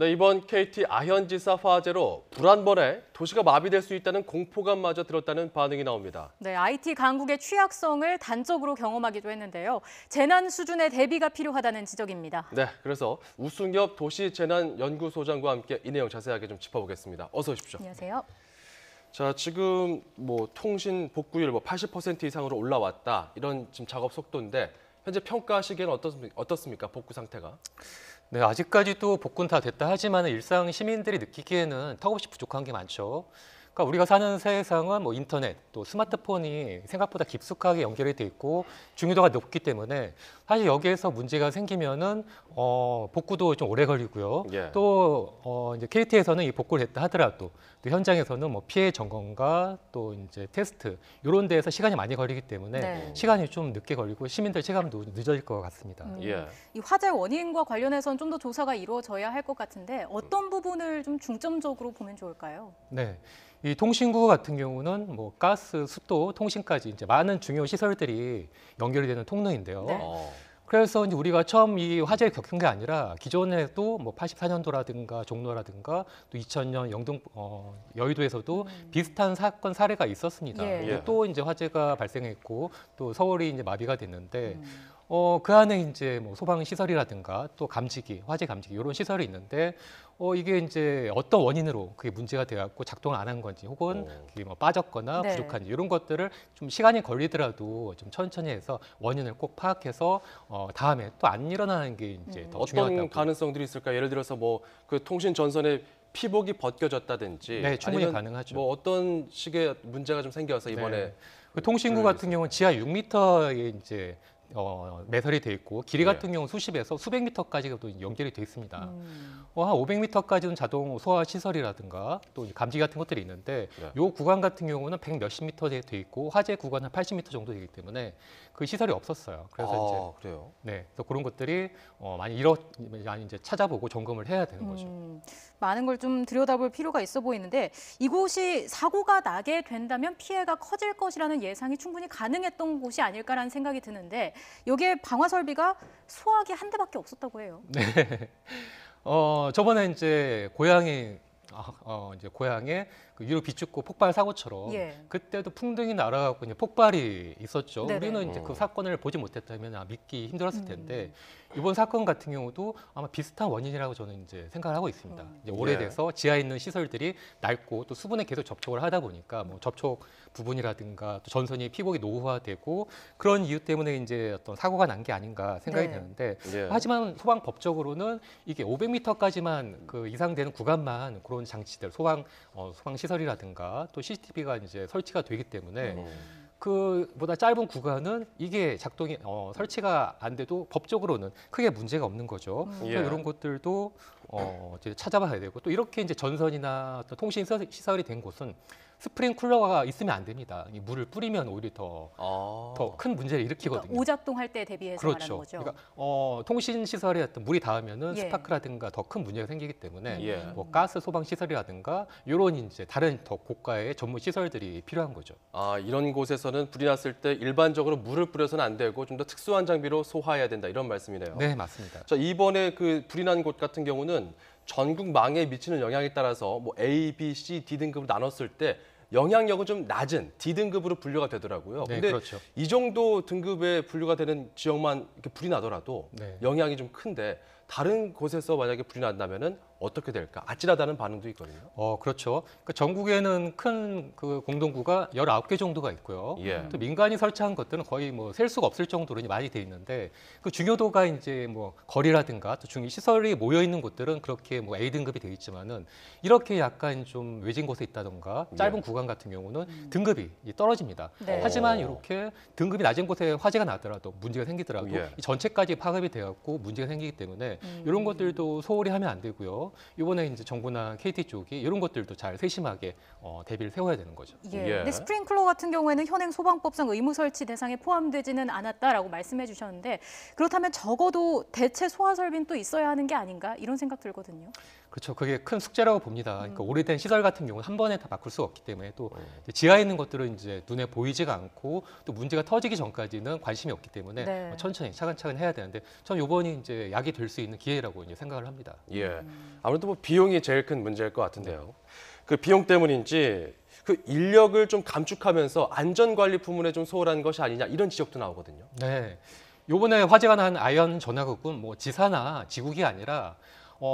네, 이번 KT 아현지사 화재로 불 한 번에 도시가 마비될 수 있다는 공포감마저 들었다는 반응이 나옵니다. 네, IT 강국의 취약성을 단적으로 경험하기도 했는데요. 재난 수준의 대비가 필요하다는 지적입니다. 네, 그래서 우승엽 도시재난연구소장과 함께 이 내용 자세하게 좀 짚어보겠습니다. 어서 오십시오. 안녕하세요. 자, 지금 통신 복구율 80% 이상으로 올라왔다. 이런 지금 작업 속도인데 현재 평가하시기에는 어떻습니까? 복구 상태가? 네, 아직까지도 복구는 다 됐다 하지만 일상 시민들이 느끼기에는 턱없이 부족한 게 많죠. 그러니까 우리가 사는 세상은 인터넷, 또 스마트폰이 생각보다 깊숙하게 연결이 돼 있고 중요도가 높기 때문에 사실 여기에서 문제가 생기면은 복구도 좀 오래 걸리고요. 예. 또 이제 KT에서는 이 복구를 했다 하더라도 또 현장에서는 피해 점검과 또 이제 테스트 이런 데에서 시간이 많이 걸리기 때문에 네. 시간이 좀 늦게 걸리고 시민들 체감도 늦어질 것 같습니다. 예. 이 화재 원인과 관련해서는 좀 더 조사가 이루어져야 할 것 같은데 어떤 부분을 좀 중점적으로 보면 좋을까요? 네. 이 통신구 같은 경우는 가스, 수도, 통신까지 이제 많은 중요 시설들이 연결이 되는 통로인데요. 네. 그래서 이제 우리가 처음 이 화재를 겪은 게 아니라 기존에도 84년도라든가 종로라든가 또 2000년 여의도에서도 비슷한 사건 사례가 있었습니다. 예. 또 이제 화재가 발생했고 또 서울이 이제 마비가 됐는데 그 안에 이제 소방 시설이라든가 또 감지기, 화재 감지기 이런 시설이 있는데 이게 이제 어떤 원인으로 그게 문제가 돼갖고 작동을 안 한 건지 혹은 그게 빠졌거나 네. 부족한지 이런 것들을 좀 시간이 걸리더라도 좀 천천히 해서 원인을 꼭 파악해서 다음에 또 안 일어나는 게 이제 더 중요하다고. 어떤 가능성들이 있을까? 예를 들어서 그 통신 전선의 피복이 벗겨졌다든지 네, 충분히 아니면 가능하죠. 어떤 식의 문제가 좀 생겨서 이번에 네. 그 통신구 같은 경우는 지하 6m에 이제 매설이 돼 있고 길이 같은 경우 수십에서 수백 미터까지도 연결이 돼 있습니다. 한 500m까지는 자동 소화 시설이라든가 또 감지 같은 것들이 있는데 네. 요 구간 같은 경우는 100 몇십 미터 돼 있고 화재 구간은 80m 정도 되기 때문에 그 시설이 없었어요. 그래서 이제 그래요. 네, 그래서 그런 것들이 많이 이제 찾아보고 점검을 해야 되는 거죠. 많은 걸 좀 들여다볼 필요가 있어 보이는데 이곳이 사고가 나게 된다면 피해가 커질 것이라는 예상이 충분히 가능했던 곳이 아닐까라는 생각이 드는데 여기에 방화 설비가 소화기 한 대밖에 없었다고 해요. 네. 저번에 이제 고향에 그 유로 비축구 폭발 사고처럼 예. 그때도 풍등이 날아가고 이제 폭발이 있었죠. 네네. 우리는 이제 그 사건을 보지 못했다면 믿기 힘들었을 텐데 이번 사건 같은 경우도 아마 비슷한 원인이라고 저는 이제 생각을 하고 있습니다. 이제 오래돼서 지하에 있는 시설들이 낡고 또 수분에 계속 접촉을 하다 보니까 접촉 부분이라든가 또 전선이 피복이 노후화되고 그런 이유 때문에 이제 어떤 사고가 난 게 아닌가 생각이 네. 되는데 예. 하지만 소방법적으로는 이게 500m까지만 그 이상 되는 구간만 그런 장치들 소방 시설이라든가 또 CCTV가 이제 설치가 되기 때문에 그보다 짧은 구간은 이게 작동이 설치가 안 돼도 법적으로는 크게 문제가 없는 거죠. 예. 그래서 이런 것들도 이제 찾아봐야 되고 또 이렇게 이제 전선이나 어떤 통신 시설이 된 곳은 스프링쿨러가 있으면 안 됩니다. 이 물을 뿌리면 오히려 더 큰 문제를 일으키거든요. 그러니까 오작동할 때 대비해서 말하는 그렇죠. 거죠. 그러니까 통신 시설에 어떤 물이 닿으면은 예. 스파크라든가 더 큰 문제가 생기기 때문에 예. 가스 소방 시설이라든가 이런 이제 다른 더 고가의 전문 시설들이 필요한 거죠. 이런 곳에서는 불이 났을 때 일반적으로 물을 뿌려서는 안 되고 좀 더 특수한 장비로 소화해야 된다 이런 말씀이네요. 네, 맞습니다. 자, 이번에 그 불이 난 곳 같은 경우는 전국 망에 미치는 영향에 따라서 A, B, C, D 등급으로 나눴을 때 영향력은 좀 낮은 D등급으로 분류가 되더라고요. 네, 근데 그렇죠. 이 정도 등급에 분류가 되는 지역만 이렇게 불이 나더라도 네. 영향이 좀 큰데 다른 곳에서 만약에 불이 난다면은 어떻게 될까? 아찔하다는 반응도 있거든요. 그렇죠. 그러니까 전국에는 큰 그 공동구가 19개 정도가 있고요. 예. 또 민간이 설치한 것들은 거의 셀 수가 없을 정도로 많이 돼 있는데 그 중요도가 이제 거리라든가 또 중요 시설이 모여 있는 곳들은 그렇게 A등급이 돼 있지만은 이렇게 약간 좀 외진 곳에 있다던가 짧은 예. 구간 같은 경우는 등급이 떨어집니다. 네. 하지만 이렇게 등급이 낮은 곳에 화재가 나더라도 문제가 생기더라도 예. 이 전체까지 파급이 되었고 문제가 생기기 때문에 이런 것들도 소홀히 하면 안 되고요. 이번에 이제 정부나 KT 쪽이 이런 것들도 잘 세심하게 대비를 세워야 되는 거죠. 예. 예. 근데 스프링클러 같은 경우에는 현행 소방법상 의무 설치 대상에 포함되지는 않았다라고 말씀해 주셨는데 그렇다면 적어도 대체 소화 설비는 또 있어야 하는 게 아닌가 이런 생각 들거든요. 그렇죠. 그게 큰 숙제라고 봅니다. 그러니까 오래된 시설 같은 경우는 한 번에 다 바꿀 수가 없기 때문에 또 이제 지하에 있는 것들은 이제 눈에 보이지가 않고 또 문제가 터지기 전까지는 관심이 없기 때문에 네. 천천히 차근차근 해야 되는데 전 이번이 이제 약이 될 수 있는 기회라고 이제 생각을 합니다. 예. 아무래도 뭐 비용이 제일 큰 문제일 것 같은데요. 그 비용 때문인지 그 인력을 좀 감축하면서 안전관리 부문에 좀 소홀한 것이 아니냐 이런 지적도 나오거든요. 네. 요번에 화제가 난 아이언 전화국은 뭐 지사나 지국이 아니라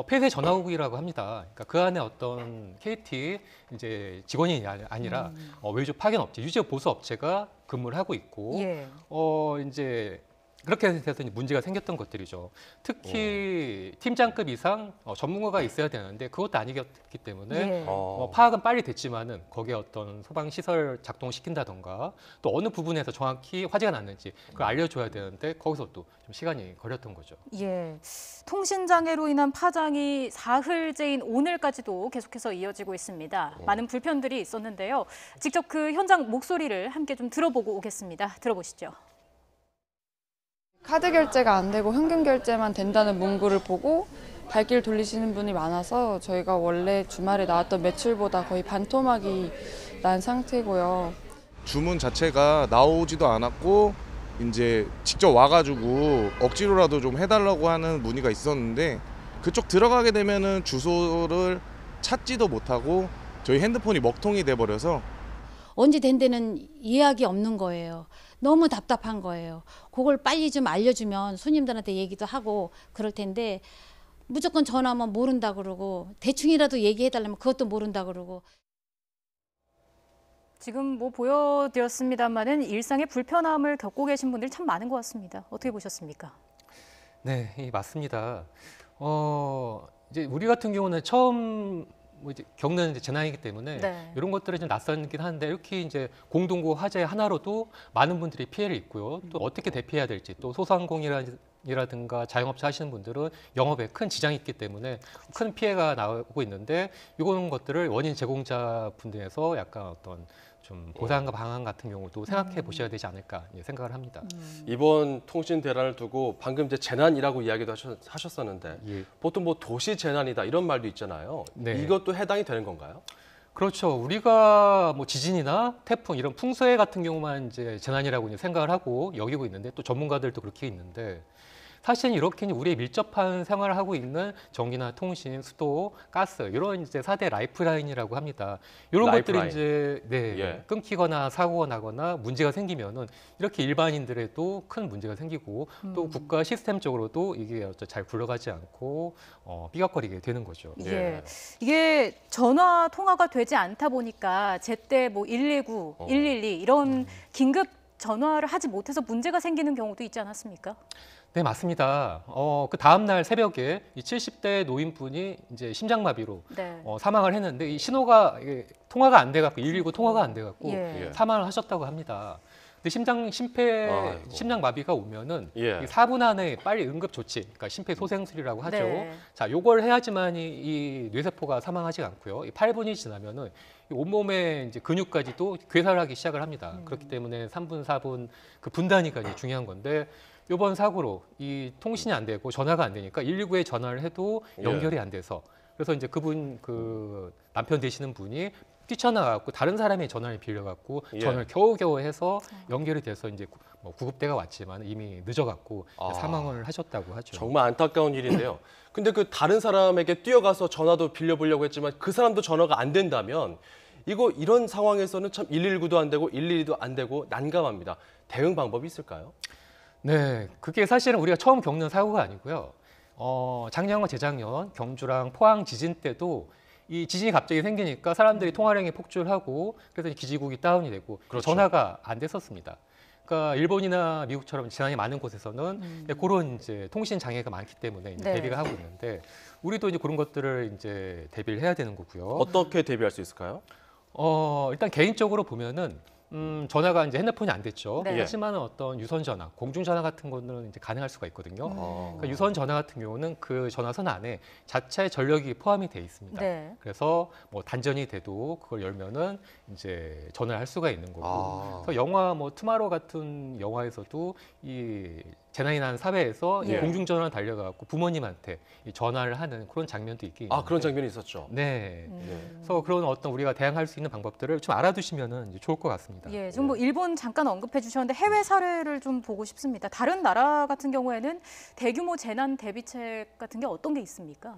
폐쇄 전화국이라고 합니다. 그러니까 그 안에 어떤 KT 이제 직원이 아니라 외주 파견 업체, 유지 보수 업체가 근무를 하고 있고 예. 이제 그렇게 해서 이제 문제가 생겼던 것들이죠. 특히 팀장급 이상 전문가가 있어야 되는데 그것도 아니었기 때문에 예. 파악은 빨리 됐지만은 거기에 어떤 소방 시설 작동시킨다던가 또 어느 부분에서 정확히 화재가 났는지 그걸 알려줘야 되는데 거기서 또 좀 시간이 걸렸던 거죠. 예. 통신장애로 인한 파장이 사흘째인 오늘까지도 계속해서 이어지고 있습니다. 많은 불편들이 있었는데요. 직접 그 현장 목소리를 함께 좀 들어보고 오겠습니다. 들어보시죠. 카드 결제가 안 되고 현금 결제만 된다는 문구를 보고 발길 돌리시는 분이 많아서 저희가 원래 주말에 나왔던 매출보다 거의 반토막이 난 상태고요. 주문 자체가 나오지도 않았고 이제 직접 와가지고 억지로라도 좀 해달라고 하는 문의가 있었는데 그쪽 들어가게 되면은 주소를 찾지도 못하고 저희 핸드폰이 먹통이 돼버려서 언제 된 데는 예약이 없는 거예요. 너무 답답한 거예요. 그걸 빨리 좀 알려주면 손님들한테 얘기도 하고 그럴 텐데 무조건 전화하면 모른다 그러고 대충이라도 얘기해달라면 그것도 모른다 그러고. 지금 뭐 보여드렸습니다만은 일상의 불편함을 겪고 계신 분들이 참 많은 것 같습니다. 어떻게 보셨습니까? 네, 맞습니다. 이제 우리 같은 경우는 처음 뭐 이제 겪는 이제 재난이기 때문에 네. 이런 것들이 좀 낯선긴 한데 이렇게 이제 공동구 화재 하나로도 많은 분들이 피해를 입고요. 또 어떻게 대피해야 될지 또 소상공인이라든가 자영업자 하시는 분들은 영업에 큰 지장이 있기 때문에 큰 피해가 나오고 있는데 이런 것들을 원인 제공자 분들에서 약간 어떤 좀 보상과 방안 같은 경우도 생각해 보셔야 되지 않을까 생각을 합니다. 이번 통신 대란을 두고 방금 이제 재난이라고 이야기도 하셨었는데 예. 보통 뭐 도시 재난이다 이런 말도 있잖아요. 네. 이것도 해당이 되는 건가요? 그렇죠. 우리가 뭐 지진이나 태풍 이런 풍수해 같은 경우만 이제 재난이라고 이제 생각을 하고 여기고 있는데 또 전문가들도 그렇게 있는데 사실은 이렇게 우리의 밀접한 생활을 하고 있는 전기나 통신, 수도, 가스 이런 이제 4대 라이프라인이라고 합니다. 이런 라이프라인. 것들이 이제 예. 끊기거나 사고가 나거나 문제가 생기면은 이렇게 일반인들에도 큰 문제가 생기고 또 국가 시스템적으로도 이게 잘 굴러가지 않고 삐걱거리게 되는 거죠. 예. 이게 전화 통화가 되지 않다 보니까 제때 뭐 119, 112 이런 긴급 전화를 하지 못해서 문제가 생기는 경우도 있지 않았습니까? 네, 맞습니다. 그 다음 날 새벽에 이 70대 노인분이 이제 심장마비로 네. 사망을 했는데 이 신호가 이게 통화가 안 돼갖고 119 통화가 안 돼갖고 예. 사망을 하셨다고 합니다. 근데 아이고. 심장마비가 오면은 예. 이 4분 안에 빨리 응급 조치, 그러니까 심폐소생술이라고 하죠. 네. 자, 요걸 해야지만 이 뇌세포가 사망하지 않고요. 이 8분이 지나면은 이 온몸의 이제 근육까지도 괴살하기 시작을 합니다. 그렇기 때문에 3분, 4분 그 분단위가 이제 중요한 건데. 이번 사고로 이 통신이 안 되고 전화가 안 되니까 119에 전화를 해도 연결이 안 돼서 그래서 이제 그분 그 남편 되시는 분이 뛰쳐나가고 다른 사람의 전화를 빌려갖고 예. 전화를 겨우겨우 해서 연결이 돼서 이제 뭐 구급대가 왔지만 이미 늦어갖고 사망을 하셨다고 하죠. 정말 안타까운 일인데요. 근데 그 다른 사람에게 뛰어가서 전화도 빌려보려고 했지만 그 사람도 전화가 안 된다면 이런 상황에서는 참 119도 안 되고 112도 안 되고 난감합니다. 대응 방법이 있을까요? 네, 그게 사실은 우리가 처음 겪는 사고가 아니고요. 작년과 재작년 경주랑 포항 지진 때도 이 지진이 갑자기 생기니까 사람들이 통화량이 폭주하고 그래서 기지국이 다운이 되고 그렇죠. 전화가 안 됐었습니다. 그러니까 일본이나 미국처럼 재난이 많은 곳에서는 그런 이제 통신 장애가 많기 때문에 이제 네. 대비가 하고 있는데 우리도 이제 그런 것들을 이제 대비를 해야 되는 거고요. 어떻게 대비할 수 있을까요? 일단 개인적으로 보면은 전화가 이제 핸드폰이 안 됐죠. 네. 하지만 어떤 유선 전화, 공중 전화 같은 거는 이제 가능할 수가 있거든요. 그러니까 유선 전화 같은 경우는 그 전화선 안에 자체 전력이 포함이 돼 있습니다. 네. 그래서 뭐 단전이 돼도 그걸 열면은 이제 전화를 할 수가 있는 거고. 그래서 영화 뭐 투마로우 같은 영화에서도 이 재난이 난 사회에서 이 예. 공중전화 달려가고 부모님한테 이 전화를 하는 그런 장면도 있긴 있는데. 그런 장면이 있었죠. 네. 예. 그래서 그런 어떤 우리가 대응할 수 있는 방법들을 좀 알아두시면은 이제 좋을 것 같습니다. 예, 지금 뭐 일본 잠깐 언급해 주셨는데 해외 사례를 좀 보고 싶습니다. 다른 나라 같은 경우에는 대규모 재난 대비책 같은 게 어떤 게 있습니까?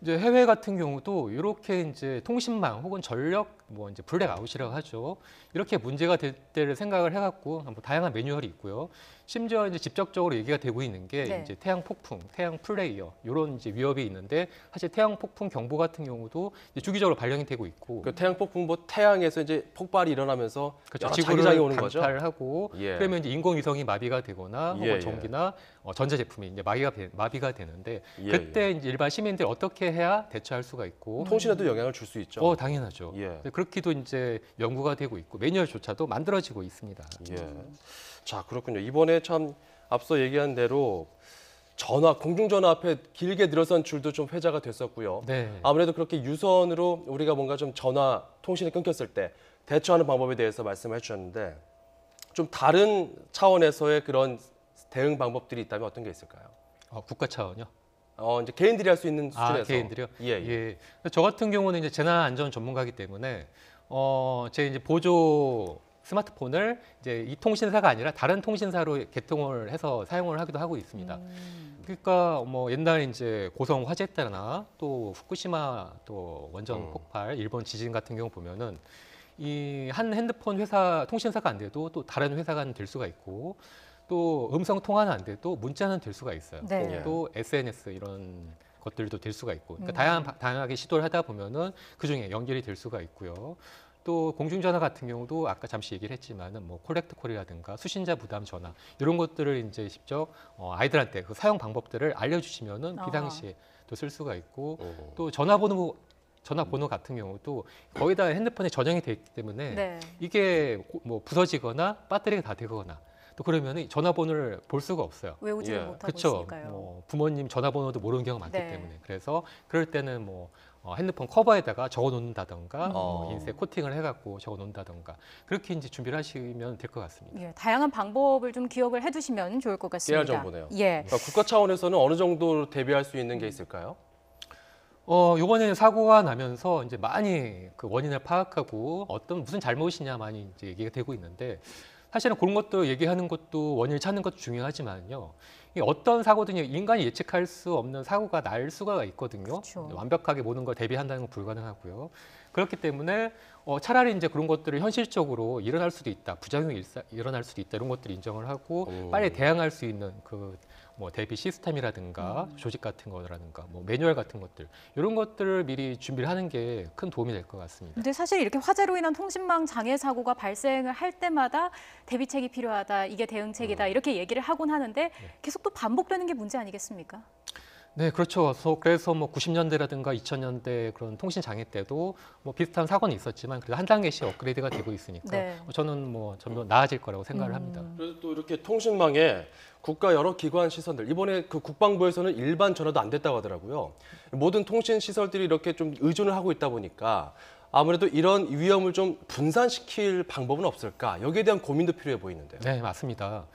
이제 해외 같은 경우도 이렇게 이제 통신망 혹은 전력 뭐 이제 블랙아웃이라고 하죠. 이렇게 문제가 될 때를 생각을 해갖고 뭐 다양한 매뉴얼이 있고요. 심지어 이제 직접적으로 얘기가 되고 있는 게 네. 이제 태양 폭풍, 태양 플레이어 이런 이제 위협이 있는데 사실 태양 폭풍 경보 같은 경우도 이제 주기적으로 발령이 되고 있고. 그 태양 폭풍 뭐 태양에서 이제 폭발이 일어나면서 그렇죠. 여러 지구를 자기장이 오는 거죠. 강탈하고 예. 그러면 이제 인공위성이 마비가 되거나 예, 혹은 예. 전기나 전자제품이 이제 마비가 되는데 예, 그때 이제 일반 시민들이 어떻게 해야 대처할 수가 있고 통신에도 영향을 줄 수 있죠. 당연하죠. 예. 그렇기도 이제 연구가 되고 있고 매뉴얼조차도 만들어지고 있습니다. 예. 자, 그렇군요. 이번에 참 앞서 얘기한 대로 전화, 공중전화 앞에 길게 늘어선 줄도 좀 회자가 됐었고요. 네. 아무래도 그렇게 유선으로 우리가 뭔가 좀 전화 통신이 끊겼을 때 대처하는 방법에 대해서 말씀을 해주셨는데 좀 다른 차원에서의 그런 대응 방법들이 있다면 어떤 게 있을까요? 국가 차원요? 이제 개인들이 할 수 있는 수준에서. 개인들이요? 예, 예. 저 같은 경우는 이제 재난안전 전문가이기 때문에 제 이제 보조 스마트폰을 이제 이 통신사가 아니라 다른 통신사로 개통을 해서 사용을 하기도 하고 있습니다. 그러니까 뭐 옛날 이제 고성 화재 때나 또 후쿠시마 또 원전 폭발, 일본 지진 같은 경우 보면은 이 한 핸드폰 회사 통신사가 안 돼도 또 다른 회사가 될 수가 있고 또 음성 통화는 안 돼도 문자는 될 수가 있어요. 네. 또 SNS 이런 것들도 될 수가 있고, 그러니까 다양하게 시도를 하다 보면은 그 중에 연결이 될 수가 있고요. 또 공중전화 같은 경우도 아까 잠시 얘기를 했지만은 뭐 콜렉트 콜이라든가 수신자 부담 전화 이런 것들을 이제 직접 아이들한테 그 사용 방법들을 알려주시면은 비상시에 또 쓸 수가 있고 또 전화번호 같은 경우도 거의 다 핸드폰에 저장이 돼 있기 때문에 네. 이게 뭐 부서지거나 배터리가 다 되거나 또 그러면 전화번호를 볼 수가 없어요. 외우지를 예. 못하고 그렇죠. 있으니까요. 뭐 부모님 전화번호도 모르는 경우가 많기 네. 때문에 그래서 그럴 때는 뭐 핸드폰 커버에다가 적어놓는다던가 인쇄 코팅을 해갖고 적어놓는다던가 그렇게 이제 준비를 하시면 될 것 같습니다. 예, 다양한 방법을 좀 기억을 해두시면 좋을 것 같습니다. 깨알 정보네요. 예. 그러니까 국가 차원에서는 어느 정도 대비할 수 있는 게 있을까요? 이번에 사고가 나면서 이제 많이 그 원인을 파악하고 무슨 잘못이냐 많이 이제 얘기가 되고 있는데 사실은 그런 것도 얘기하는 것도 원인을 찾는 것도 중요하지만요. 이 어떤 사고든지 인간이 예측할 수 없는 사고가 날 수가 있거든요. 그렇죠. 완벽하게 모든 걸 대비한다는 건 불가능하고요. 그렇기 때문에 차라리 이제 그런 것들을 현실적으로 일어날 수도 있다, 부작용이 일어날 수도 있다 이런 것들을 인정을 하고 빨리 대응할 수 있는 그 뭐 대비 시스템이라든가 조직 같은 거라든가 뭐 매뉴얼 같은 것들 이런 것들을 미리 준비를 하는 게 큰 도움이 될 것 같습니다. 근데 사실 이렇게 화재로 인한 통신망 장애 사고가 발생을 할 때마다 대비책이 필요하다, 이게 대응책이다 이렇게 얘기를 하곤 하는데 계속 또 반복되는 게 문제 아니겠습니까? 네, 그렇죠. 그래서 뭐 90년대라든가 2000년대 그런 통신 장애 때도 뭐 비슷한 사고는 있었지만 그래도 한 단계씩 업그레이드가 되고 있으니까 네. 저는 뭐 좀 더 나아질 거라고 생각을 합니다. 그래서 또 이렇게 통신망에 국가 여러 기관 시설들 이번에 그 국방부에서는 일반 전화도 안 됐다고 하더라고요. 모든 통신 시설들이 이렇게 좀 의존을 하고 있다 보니까 아무래도 이런 위험을 좀 분산시킬 방법은 없을까? 여기에 대한 고민도 필요해 보이는데요. 네, 맞습니다.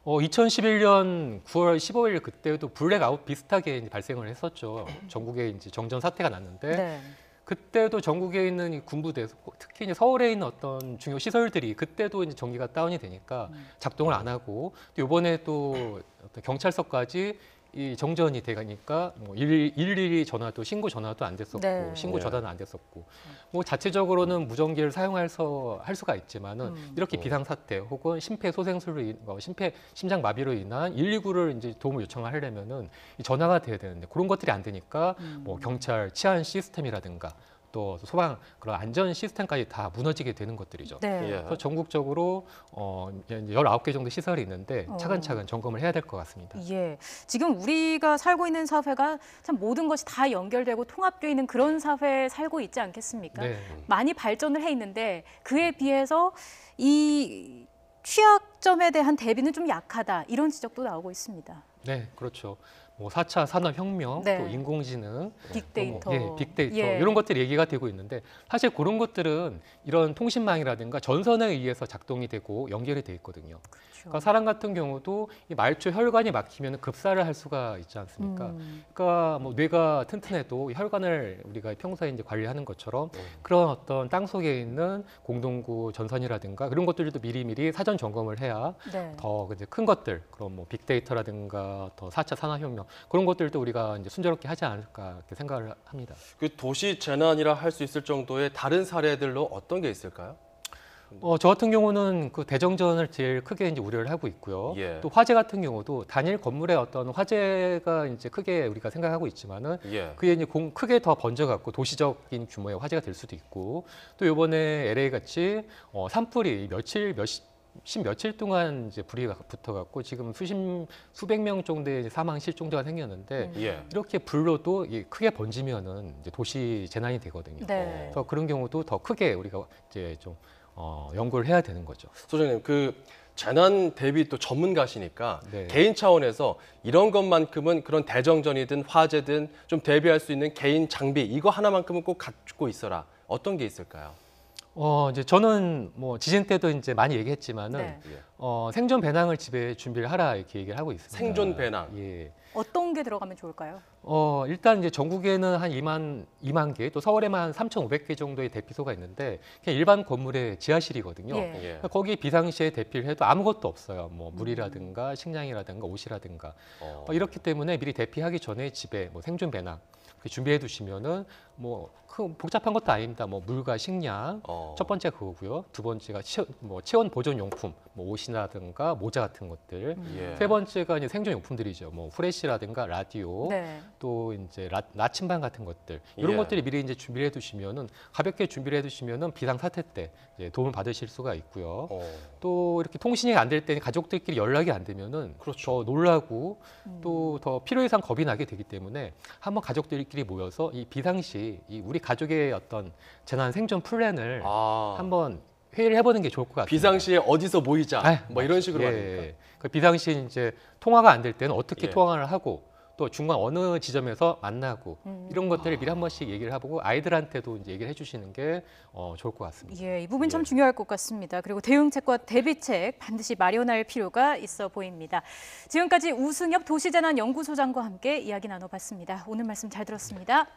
2011년 9월 15일 그때도 블랙아웃 비슷하게 이제 발생을 했었죠. 전국에 이제 정전 사태가 났는데 네. 그때도 전국에 있는 이 군부대, 특히 이제 서울에 있는 어떤 중요 시설들이 그때도 이제 전기가 다운이 되니까 작동을 안 하고 또 이번에 또 어떤 경찰서까지 이 정전이 되니까 뭐 112 전화도 신고 전화도 안 됐었고 네. 신고 네. 전화는 안 됐었고 뭐 자체적으로는 무전기를 할 수가 있지만은 이렇게 비상 사태 혹은 심폐소생술로 심장 마비로 인한 119를 이제 도움을 요청하려면은 이 전화가 돼야 되는데 그런 것들이 안 되니까 뭐 경찰 치안 시스템이라든가 또 소방 그런 안전 시스템까지 다 무너지게 되는 것들이죠. 네. 예. 그래서 전국적으로 19개 정도 시설이 있는데 차근차근 점검을 해야 될 것 같습니다. 예. 지금 우리가 살고 있는 사회가 참 모든 것이 다 연결되고 통합되어 있는 그런 사회에 살고 있지 않겠습니까? 네. 많이 발전을 해 있는데 그에 비해서 이 취약점에 대한 대비는 좀 약하다. 이런 지적도 나오고 있습니다. 네, 그렇죠. 뭐 4차 산업혁명, 네. 또 인공지능, 빅데이터. 또 뭐, 빅데이터 예. 이런 것들이 얘기가 되고 있는데 사실 그런 것들은 이런 통신망이라든가 전선에 의해서 작동이 되고 연결이 돼 있거든요. 그렇죠. 그러니까 사람 같은 경우도 이 말초 혈관이 막히면 급사를 할 수가 있지 않습니까? 그러니까 뭐 뇌가 튼튼해도 혈관을 우리가 평소에 이제 관리하는 것처럼 그런 어떤 땅 속에 있는 공동구 전선이라든가 그런 것들도 미리미리 사전 점검을 해야 네. 더 이제 큰 것들 그런 뭐 빅데이터라든가 더 4차 산업혁명 있거든요. 그런 것들도 우리가 이제 순조롭게 하지 않을까 이렇게 생각을 합니다. 그 도시 재난이라 할 수 있을 정도의 다른 사례들로 어떤 게 있을까요? 저 같은 경우는 그 대정전을 제일 크게 이제 우려를 하고 있고요. 예. 또 화재 같은 경우도 단일 건물의 어떤 화재가 이제 크게 우리가 생각하고 있지만은 예. 그게 이제 크게 더 번져갖고 도시적인 규모의 화재가 될 수도 있고 또 이번에 LA 같이 산불이 며칠 동안 이제 불이 붙어갖고 지금 수백 명 정도의 사망 실종자가 생겼는데 예. 이렇게 불로도 크게 번지면은 이제 도시 재난이 되거든요. 네. 그래서 그런 경우도 더 크게 우리가 이제 좀 연구를 해야 되는 거죠. 소장님, 그 재난 대비 또 전문가시니까 네. 개인 차원에서 이런 것만큼은 그런 대정전이든 화재든 좀 대비할 수 있는 개인 장비 이거 하나만큼은 꼭 갖고 있어라. 어떤 게 있을까요? 이제 저는 뭐 지진 때도 이제 많이 얘기했지만은 네. 생존 배낭을 집에 준비를 하라 이렇게 얘기를 하고 있습니다. 생존 배낭. 예. 어떤 게 들어가면 좋을까요? 일단 이제 전국에는 한 2만 개, 또 서울에만 3,500개 정도의 대피소가 있는데 그냥 일반 건물의 지하실이거든요. 예. 예. 거기 비상시에 대피를 해도 아무것도 없어요. 뭐 물이라든가 식량이라든가 옷이라든가 이렇기 때문에 미리 대피하기 전에 집에 뭐 생존 배낭 준비해 두시면은 뭐 복잡한 것도 아닙니다. 뭐 물과 식량 첫 번째 그거고요. 두 번째가 체온 보존 용품, 뭐 옷이라든가 모자 같은 것들. 예. 세 번째가 이제 생존 용품들이죠. 뭐 후레쉬라든가 라디오, 네. 또 이제 나침반 같은 것들 이런 예. 것들이 미리 이제 준비를 해두시면은 가볍게 준비를 해두시면은 비상 사태 때 이제 도움을 받으실 수가 있고요. 또 이렇게 통신이 안 될 때 가족들끼리 연락이 안 되면은 그렇죠. 더 놀라고 또 더 필요 이상 겁이 나게 되기 때문에 한번 가족들끼리 모여서 이 비상시 우리 가족의 어떤 재난 생존 플랜을 한번 회의를 해보는 게 좋을 것 같아요. 비상시에 어디서 모이자. 뭐 이런 식으로 예. 하니까. 그 비상시 이제 통화가 안 될 때는 어떻게 예. 통화를 하고 또 중간 어느 지점에서 만나고 이런 것들을 미리 한 번씩 얘기를 해보고 아이들한테도 이제 얘기를 해주시는 게 좋을 것 같습니다. 예, 이 부분 참 중요할 것 같습니다. 그리고 대응책과 대비책 반드시 마련할 필요가 있어 보입니다. 지금까지 우승엽 도시재난연구소장과 함께 이야기 나눠봤습니다. 오늘 말씀 잘 들었습니다.